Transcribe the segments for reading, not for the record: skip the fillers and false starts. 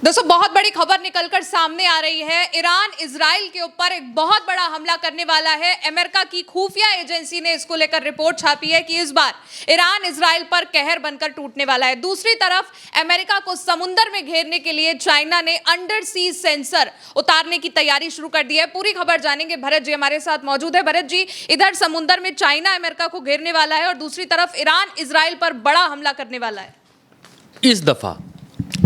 दोस्तों बहुत बड़ी खबर निकलकर सामने आ रही है। ईरान इजराइल के ऊपर एक बहुत बड़ा हमला करने वाला है। अमेरिका की खुफिया एजेंसी ने इसको लेकर रिपोर्ट छापी है कि इस बार ईरान इजराइल पर कहर बनकर टूटने वाला है। दूसरी तरफ अमेरिका को समुद्र में घेरने के लिए चाइना ने अंडर सी सेंसर उतारने की तैयारी शुरू कर दी है। पूरी खबर जानेंगे, भरत जी हमारे साथ मौजूद है। भरत जी, इधर समुद्र में चाइना अमेरिका को घेरने वाला है और दूसरी तरफ ईरान इजराइल पर बड़ा हमला करने वाला है।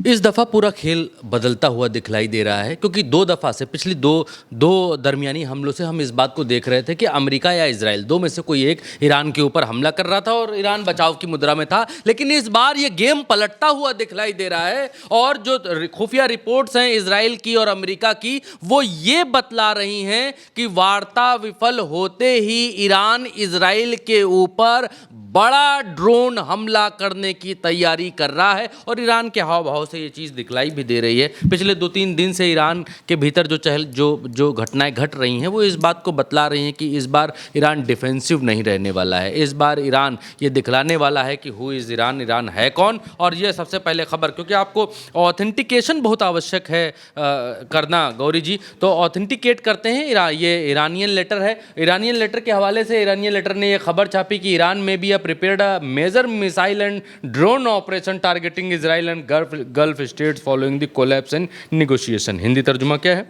इस दफ़ा पूरा खेल बदलता हुआ दिखलाई दे रहा है, क्योंकि दो दफ़ा से पिछली दो दरमियानी हमलों से हम इस बात को देख रहे थे कि अमेरिका या इजराइल, दो में से कोई एक ईरान के ऊपर हमला कर रहा था और ईरान बचाव की मुद्रा में था। लेकिन इस बार ये गेम पलटता हुआ दिखलाई दे रहा है और जो खुफिया रिपोर्ट्स हैं इजराइल की और अमेरिका की, वो ये बतला रही हैं कि वार्ता विफल होते ही ईरान इजराइल के ऊपर बड़ा ड्रोन हमला करने की तैयारी कर रहा है। और ईरान के हाव भाव से ये चीज़ दिखलाई भी दे रही है। पिछले 2-3 दिन से ईरान के भीतर जो घटनाएं घट रही हैं वो इस बात को बतला रही हैं कि इस बार ईरान डिफेंसिव नहीं रहने वाला है। इस बार ईरान ये दिखलाने वाला है कि हु इज़ ईरान, ईरान है कौन। और ये सबसे पहले खबर, क्योंकि आपको ऑथेंटिकेशन बहुत आवश्यक है करना गौरी जी, तो ऑथेंटिकेट करते हैं। ये ईरानियन लेटर है। ईरानियन लेटर के हवाले से ईरानियन लेटर ने यह खबर छापी कि ईरान में भी prepared a major missile and drone operation targeting Israel and Gulf states following the collapse and negotiation। Hindi तर्जुमा क्या है?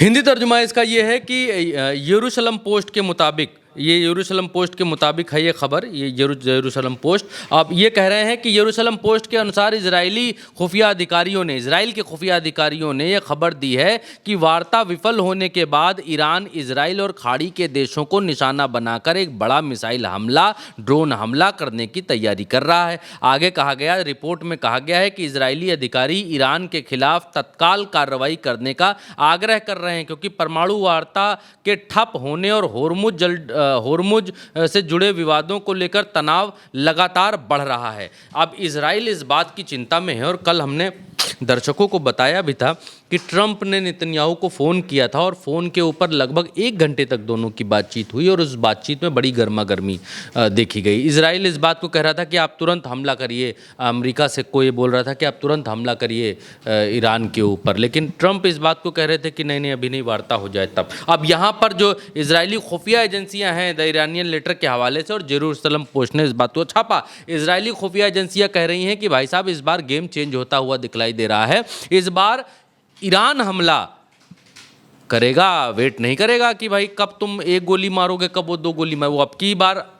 हिंदी तर्जुमा इसका यह है कि यरूशलम पोस्ट के मुताबिक, ये यरूशलम पोस्ट के मुताबिक है ये खबर, ये यरूशलम पोस्ट अब ये कह रहे हैं कि यरूशलम पोस्ट के अनुसार इजरायली खुफिया अधिकारियों ने, इजराइल के खुफिया अधिकारियों ने ये खबर दी है कि वार्ता विफल होने के बाद ईरान इजराइल और खाड़ी के देशों को निशाना बनाकर एक बड़ा मिसाइल हमला, ड्रोन हमला करने की तैयारी कर रहा है। आगे कहा गया, रिपोर्ट में कहा गया है कि इजरायली अधिकारी ईरान के खिलाफ तत्काल कार्रवाई करने का आग्रह कर रहे हैं, क्योंकि परमाणु वार्ता के ठप होने और होर्मुज से जुड़े विवादों को लेकर तनाव लगातार बढ़ रहा है। अब इजराइल इस बात की चिंता में है और कल हमने दर्शकों को बताया भी था कि ट्रंप ने नेतन्याहू को फ़ोन किया था और फ़ोन के ऊपर लगभग 1 घंटे तक दोनों की बातचीत हुई और उस बातचीत में बड़ी गर्मा गर्मी देखी गई। इजराइल इस बात को कह रहा था कि आप तुरंत हमला करिए, अमेरिका से कोई बोल रहा था कि आप तुरंत हमला करिए ईरान के ऊपर, लेकिन ट्रंप इस बात को कह रहे थे कि नहीं नहीं अभी नहीं, वार्ता हो जाए तब। अब यहाँ पर जो इजरायली खुफिया एजेंसियाँ हैं, द ईरानियन लेटर के हवाले से और जेरूसलम पोस्ट ने इस बात को छापा, इजरायली खुफिया एजेंसियाँ कह रही हैं कि भाई साहब इस बार गेम चेंज होता हुआ दिखलाई दे रहा है। इस बार ईरान हमला करेगा, वेट नहीं करेगा कि भाई कब तुम एक गोली मारोगे, कब वो 2 गोली मारो, वो अब की बार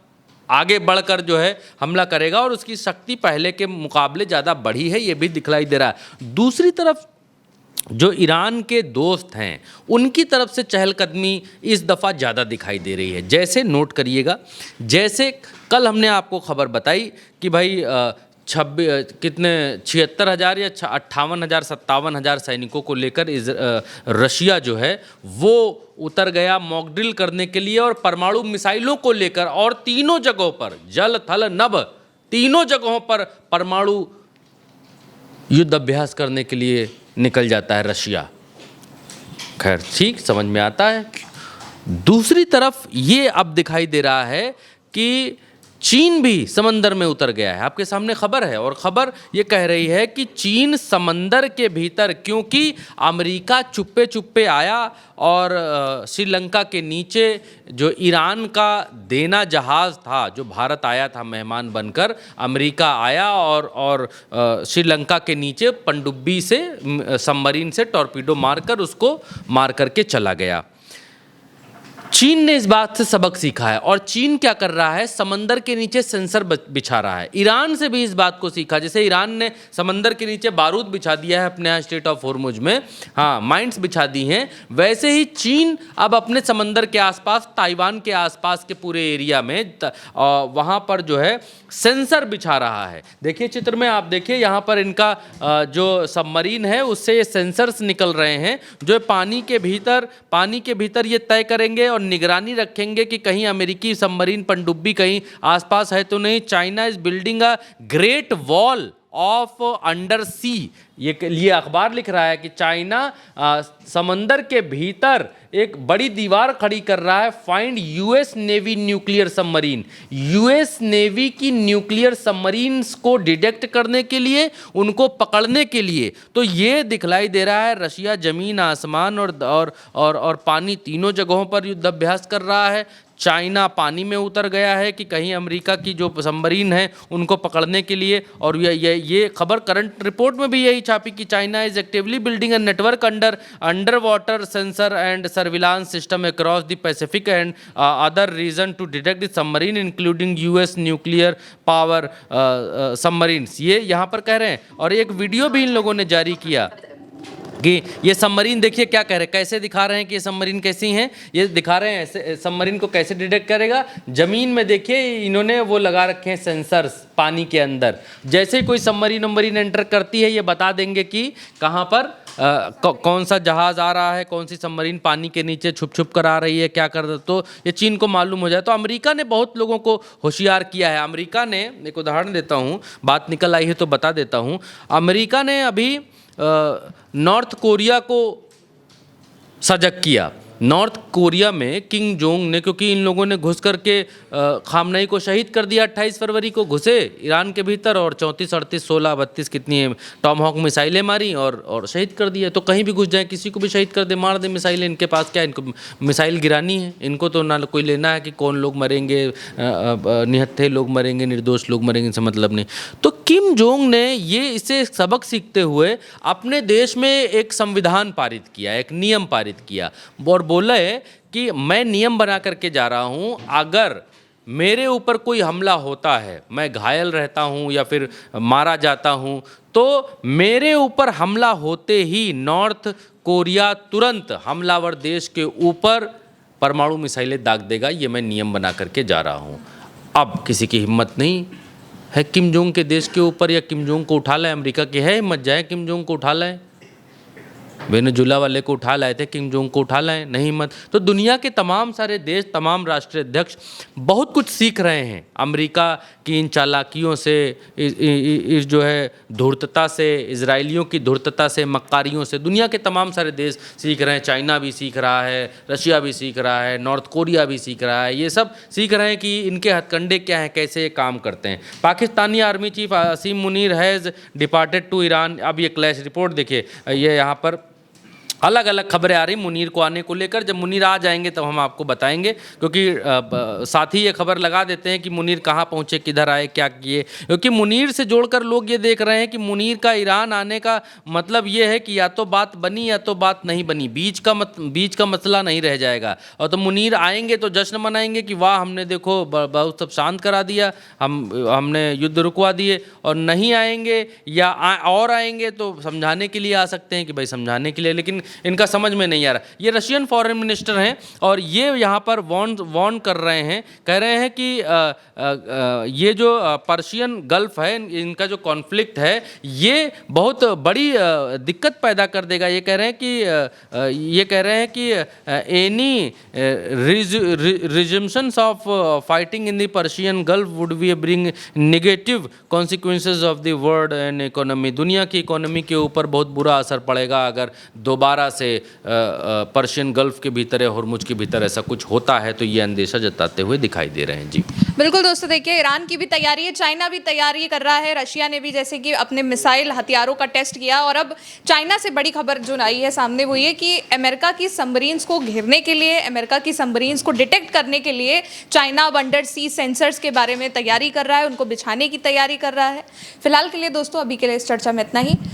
आगे बढ़कर जो है हमला करेगा और उसकी शक्ति पहले के मुकाबले ज़्यादा बढ़ी है, ये भी दिखलाई दे रहा है। दूसरी तरफ जो ईरान के दोस्त हैं उनकी तरफ से चहलकदमी इस दफ़ा ज़्यादा दिखाई दे रही है। जैसे नोट करिएगा, जैसे कल हमने आपको खबर बताई कि भाई 76,000 या 58,000 57,000 सैनिकों को लेकर रशिया जो है वो उतर गया मॉक ड्रिल करने के लिए और परमाणु मिसाइलों को लेकर, और तीनों जगहों पर, जल थल नभ, तीनों जगहों पर परमाणु युद्ध अभ्यास करने के लिए निकल जाता है रशिया। खैर ठीक, समझ में आता है। दूसरी तरफ ये अब दिखाई दे रहा है कि चीन भी समंदर में उतर गया है। आपके सामने खबर है और खबर ये कह रही है कि चीन समंदर के भीतर, क्योंकि अमेरिका चुप्पे चुप्पे आया और श्रीलंका के नीचे जो ईरान का देना जहाज़ था, जो भारत आया था मेहमान बनकर, अमेरिका आया और श्रीलंका के नीचे पनडुब्बी से, सबमरीन से टॉर्पीडो मारकर उसको मार करके चला गया। चीन ने इस बात से सबक सीखा है और चीन क्या कर रहा है, समंदर के नीचे सेंसर बिछा रहा है। ईरान से भी इस बात को सीखा, जैसे ईरान ने समंदर के नीचे बारूद बिछा दिया है अपने यहाँ स्टेट ऑफ होर्मुज में, हाँ माइंस बिछा दी हैं, वैसे ही चीन अब अपने समंदर के आसपास, ताइवान के आसपास के पूरे एरिया में वहाँ पर जो है सेंसर बिछा रहा है। देखिए चित्र में, आप देखिए यहाँ पर इनका जो सबमरीन है उससे ये सेंसर्स निकल रहे हैं जो पानी के भीतर ये तय करेंगे और निगरानी रखेंगे कि कहीं अमेरिकी सबमरीन पनडुब्बी कहीं आसपास है तो नहीं। China is building a great wall of under sea. ये अखबार लिख रहा है कि चाइना समंदर के भीतर एक बड़ी दीवार खड़ी कर रहा है। Find US navy nuclear submarine. US navy की न्यूक्लियर सबमरीन्स को डिटेक्ट करने के लिए, उनको पकड़ने के लिए। तो ये दिखलाई दे रहा है रशिया जमीन, आसमान और पानी तीनों जगहों पर युद्धाभ्यास कर रहा है। चाइना पानी में उतर गया है कि कहीं अमेरिका की जो सबमरीन है उनको पकड़ने के लिए। और ये खबर करंट रिपोर्ट में भी यही छापी कि China is actively building a network under water sensor and surveillance system across the Pacific and other region to detect the submarine including US nuclear power submarines. ये यहाँ पर कह रहे हैं। और एक वीडियो भी इन लोगों ने जारी किया कि ये सबमरीन देखिए क्या कह रहे हैं, कैसे दिखा रहे हैं कि ये सबमरीन कैसी हैं। ये दिखा रहे हैं ऐसे सबमरीन को कैसे डिटेक्ट करेगा। ज़मीन में देखिए इन्होंने वो लगा रखे हैं सेंसर्स पानी के अंदर। जैसे ही कोई सबमरीन एंटर करती है ये बता देंगे कि कहाँ पर कौन सा जहाज़ आ रहा है, कौन सी सबमरीन पानी के नीचे छुप कर आ रही है, क्या कर। तो ये चीन को मालूम हो जाए। तो अमेरिका ने बहुत लोगों को होशियार किया है। अमेरिका ने, एक उदाहरण देता हूँ, बात निकल आई है तो बता देता हूँ। अमेरिका ने अभी नॉर्थ कोरिया को सजग किया। नॉर्थ कोरिया में किम जोंग ने, क्योंकि इन लोगों ने घुस करके खामनेई को शहीद कर दिया। 28 फरवरी को घुसे ईरान के भीतर और 34, 38, 16, 32 कितनी टॉमहॉक मिसाइलें मारी और शहीद कर दिया। तो कहीं भी घुस जाए, किसी को भी शहीद कर दे, मार दे मिसाइलें। इनके पास क्या, इनको मिसाइल गिरानी है। इनको तो ना कोई लेना है कि कौन लोग मरेंगे, निहत्थे लोग मरेंगे, निर्दोष लोग मरेंगे, इनसे मतलब नहीं। तो किम जोंग ने ये इससे सबक सीखते हुए अपने देश में एक संविधान पारित किया, एक नियम पारित किया और बोला है कि मैं नियम बना करके जा रहा हूँ, अगर मेरे ऊपर कोई हमला होता है, मैं घायल रहता हूँ या फिर मारा जाता हूँ, तो मेरे ऊपर हमला होते ही नॉर्थ कोरिया तुरंत हमलावर देश के ऊपर परमाणु मिसाइलें दाग देगा। ये मैं नियम बना करके जा रहा हूँ। अब किसी की हिम्मत नहीं है किम जोंग के देश के ऊपर या किम जोंग को उठा लाए। अमेरिका की है हिम्मत, जाए किम जोंग को उठा लाए। वेनेजुला वाले को उठा लाए थे, किम जोंग को उठा लाए, नहीं हिम्मत। तो दुनिया के तमाम सारे देश, तमाम राष्ट्रीय अध्यक्ष बहुत कुछ सीख रहे हैं अमेरिका की इन चालाकियों से, इस जो है धूर्तता से, इजरायलियों की धूर्तता से, मक्कारियों से। दुनिया के तमाम सारे देश सीख रहे हैं। चाइना भी सीख रहा है, रशिया भी सीख रहा है, नॉर्थ कोरिया भी सीख रहा है। ये सब सीख रहे हैं कि इनके हथकंडे क्या हैं, कैसे ये काम करते हैं। Pakistani army chief Asim Munir has departed to Iran. अब ये क्लैश रिपोर्ट देखिए, ये यहाँ पर अलग अलग खबरें आ रही मुनीर को आने को लेकर। जब मुनीर आ जाएंगे तब हम आपको बताएंगे, क्योंकि साथ ही ये खबर लगा देते हैं कि मुनीर कहाँ पहुँचे, किधर आए, क्या किए। क्योंकि मुनीर से जोड़कर लोग ये देख रहे हैं कि मुनीर का ईरान आने का मतलब ये है कि या तो बात बनी या तो बात नहीं बनी, बीच का मसला नहीं रह जाएगा। और तो मुनीर आएंगे तो जश्न मनाएंगे कि वाह, हमने देखो बहुत सब शांत करा दिया, हमने युद्ध रुकवा दिए। और नहीं आएंगे या और आएंगे तो समझाने के लिए आ सकते हैं कि भाई समझाने के लिए, लेकिन इनका समझ में नहीं आ रहा। ये रशियन फॉरेन मिनिस्टर हैं और ये यहाँ पर वार्न कर रहे हैं, कह रहे हैं कि ये जो पर्शियन गल्फ है, इनका जो कॉन्फ्लिक्ट है, ये बहुत बड़ी दिक्कत पैदा कर देगा। ये कह रहे हैं कि any resumptions of fighting in the Persian Gulf would be bring negative consequences of the world and economy. दुनिया की इकोनॉमी के ऊपर बहुत बुरा असर पड़ेगा अगर दोबारा से पर्शियन गल्फ के भीतर या हुर्मुज के भीतर ऐसा कुछ होता है। तो ये अंदेशा जताते हुए दिखाई दे रहे हैं। जी बिल्कुल दोस्तों, देखिए ईरान की भी तैयारी है, चाइना भी तैयारी कर रहा है, रशिया ने भी जैसे कि अपने मिसाइल हथियारों का टेस्ट किया। और अब चाइना से बड़ी खबर जो आई है सामने वो ये कि अमेरिका की सबमरीन्स को घेरने के लिए, अमेरिका की सबमरीन्स को डिटेक्ट करने के लिए चाइना अब अंडर सी सेंसर्स के बारे में तैयारी कर रहा है, उनको बिछाने की तैयारी कर रहा है। फिलहाल के लिए दोस्तों, अभी के लिए इस चर्चा में इतना ही।